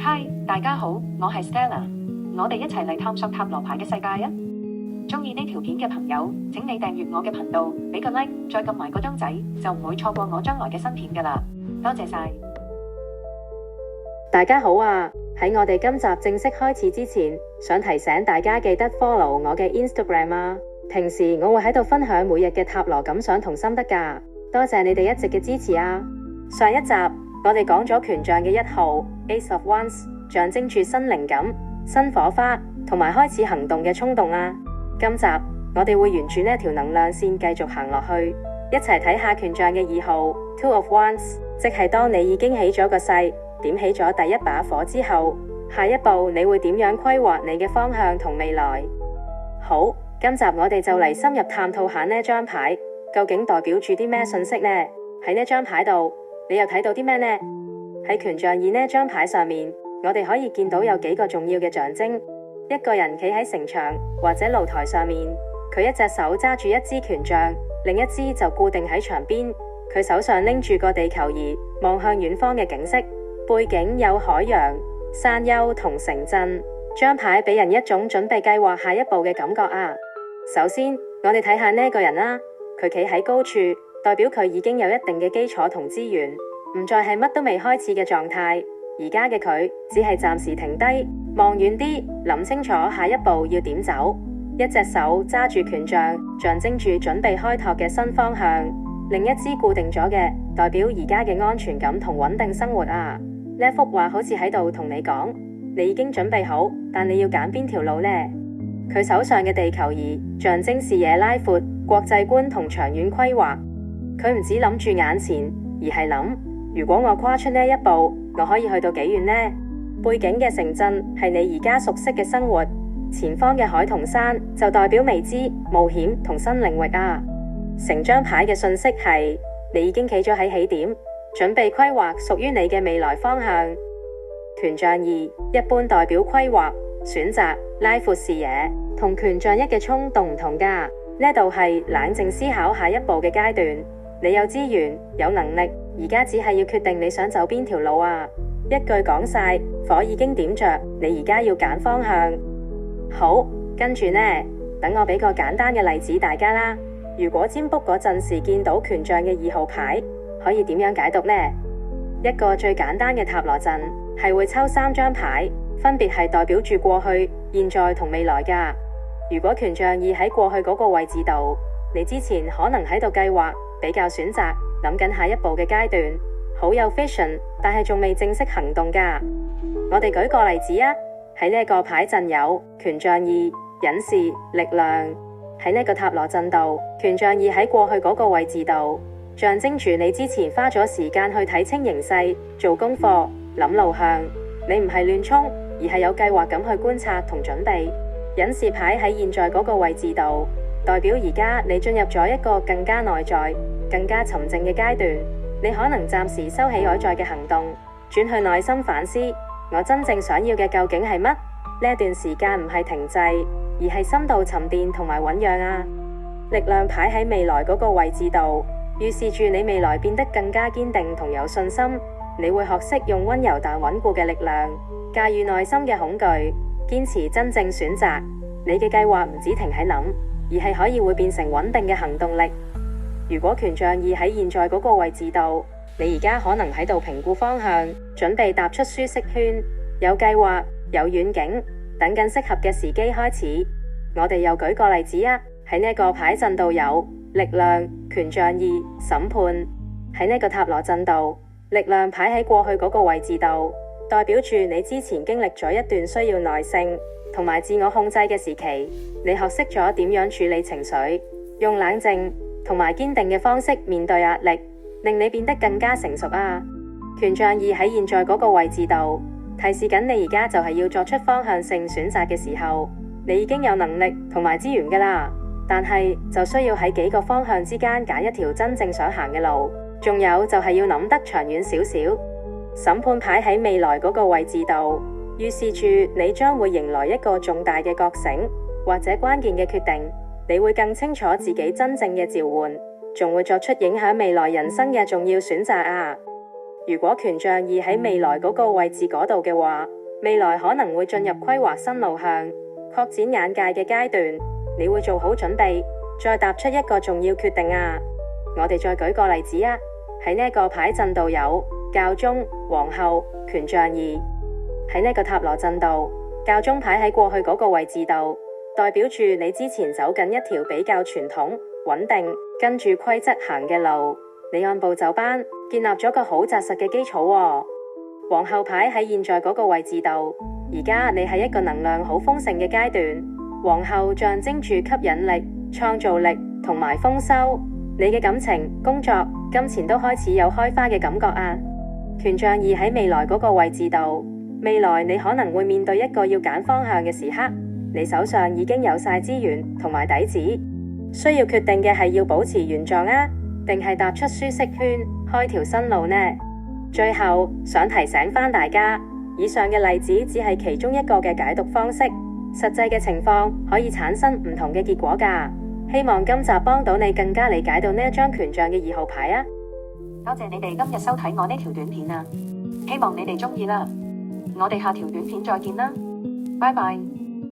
嗨，大家好，我係 Stella， 我哋一齊嚟探索塔羅牌嘅世界啊！中意呢條片嘅朋友，請你訂閱我嘅頻道，俾個 like， 再撳埋個鐘仔，就唔會錯過我將來嘅新片噶啦。多謝晒！大家好啊！喺我哋今集正式開始之前，想提醒大家記得 follow 我嘅 Instagram 啊！平時我會喺度分享每日嘅塔羅感想同心得噶，多謝你哋一直嘅支持啊！上一集我哋講咗權杖嘅1號 Ace of Wands， 象徵住新靈感、新火花同埋開始行動嘅衝動啊！今集我哋會沿住呢條能量線繼續行落去，一齊睇下權杖嘅2號 Two of Wands， 即係當你已經起咗個勢，點起咗第一把火之後，下一步你會點樣規劃你嘅方向同未來？好，今集我哋就嚟深入探討下呢張牌究竟代表住啲咩信息呢？喺呢張牌度，你又睇到啲咩呢？喺權杖2呢張牌上面，我哋可以見到有幾個重要嘅象徵。一個人企喺城牆或者露台上面，佢一隻手揸住一支權杖，另一支就固定喺牆邊。佢手上拎住個地球儀，望向遠方嘅景色，背景有海洋、山丘同城鎮。張牌俾人一種準備計劃下一步嘅感覺啊！首先，我哋睇下呢個人啦，佢企喺高處，代表佢已經有一定嘅基礎同資源，唔再係乜都未開始嘅狀態。而家嘅佢只係暫時停低，望遠啲，諗清楚下一步要點走。一隻手揸住權杖，象徵住準備開拓嘅新方向；另一支固定咗嘅，代表而家嘅安全感同穩定生活啊！呢幅畫好似喺度同你講，你已經準備好，但你要揀邊條路呢？佢手上嘅地球儀象徵視野拉闊、國際觀同長遠規劃。佢唔止諗住眼前，而係諗，如果我跨出呢一步，我可以去到幾遠呢？背景嘅城鎮係你而家熟悉嘅生活，前方嘅海同山就代表未知、冒險同新領域啊！成張牌嘅信息係，你已經企咗喺起點，準備規劃屬於你嘅未來方向。權杖2一般代表規劃、選擇、拉闊視野，同權杖1嘅衝動唔同噶。呢度係冷靜思考下一步嘅階段，你有資源、有能力，而家只係要決定你想走邊條路啊！一句講晒，火已經點着，你而家要揀方向。好，跟住呢，等我俾個簡單嘅例子大家啦。如果占卜嗰陣時見到權杖嘅2號牌，可以點樣解讀呢？一個最簡單嘅塔羅陣係會抽3張牌，分別係代表住過去、現在同未來噶。如果權杖2喺過去嗰個位置度，你之前可能喺度計劃、比較選擇、諗緊下一步嘅階段，好有 vision， 但係仲未正式行動噶。我哋舉個例子啊，喺呢個牌陣有權杖2、隱士、力量。喺呢個塔羅陣度，權杖2喺過去嗰個位置度，象徵住你之前花咗時間去睇清形勢、做功課、諗路向。你唔係亂衝，而係有計劃咁去觀察同準備。隱士牌喺現在嗰個位置度，代表而家你進入咗一個更加內在、更加沉靜嘅階段。你可能暫時收起外在嘅行動，轉去內心反思，我真正想要嘅究竟係乜？呢段時間唔係停滯，而係深度沉澱同埋醞釀啊！力量牌喺未來嗰個位置度，預示住你未來變得更加堅定同有信心。你會學識用溫柔但穩固嘅力量，駕馭內心嘅恐懼，堅持真正選擇。你嘅計劃唔止停喺諗，而係可以會變成穩定嘅行動力。如果權杖2喺現在嗰個位置度，你而家可能喺度評估方向，準備踏出舒適圈，有計劃、有遠景，等緊適合嘅時機開始。我哋又舉個例子啊，喺呢個牌陣度有力量、權杖2、審判。喺呢個塔羅陣度，力量牌喺過去嗰個位置度，代表住你之前經歷咗一段需要耐性同埋自我控制嘅時期。你學識咗點樣處理情緒，用冷靜同埋堅定嘅方式面對壓力，令你變得更加成熟啊！權杖2喺現在嗰個位置度，提示緊你而家就係要作出方向性選擇嘅時候。你已經有能力同埋資源噶啦，但係就需要喺幾個方向之間揀一條真正想行嘅路。仲有就係要諗得長遠少少。審判牌喺未來嗰個位置度，預示住你將會迎來一個重大嘅覺醒或者關鍵嘅決定。你會更清楚自己真正嘅召喚，仲會作出影響未來人生嘅重要選擇啊！如果權杖二喺未來嗰個位置嗰度嘅話，未來可能會進入規劃新路向、擴展眼界嘅階段，你會做好準備，再踏出一個重要決定啊！我哋再舉個例子啊，喺呢個牌陣度有教宗、皇后、權杖二。喺呢個塔羅陣度，教宗牌喺過去嗰個位置度，代表住你之前走緊一條比較傳統、穩定、跟住規則行嘅路，你按部就班，建立咗個好紮實嘅基礎喎。皇后牌喺現在嗰個位置度，而家你係一個能量好豐盛嘅階段，皇后象徵住吸引力、創造力同埋豐收，你嘅感情、工作、金錢都開始有開花嘅感覺啊。權杖二喺未來嗰個位置度，未來你可能會面對一個要揀方向嘅時刻，你手上已經有晒資源同埋底子，需要決定嘅係要保持原狀啊，定係踏出舒適圈，開條新路呢？最後想提醒返大家，以上嘅例子只係其中一個嘅解讀方式，實際嘅情況可以產生唔同嘅結果㗎。希望今集幫到你更加理解到呢一張權杖嘅2號牌啊！多謝你哋今日收睇我呢條短片啊，希望你哋鍾意啦。我哋下條短片再見啦，拜拜。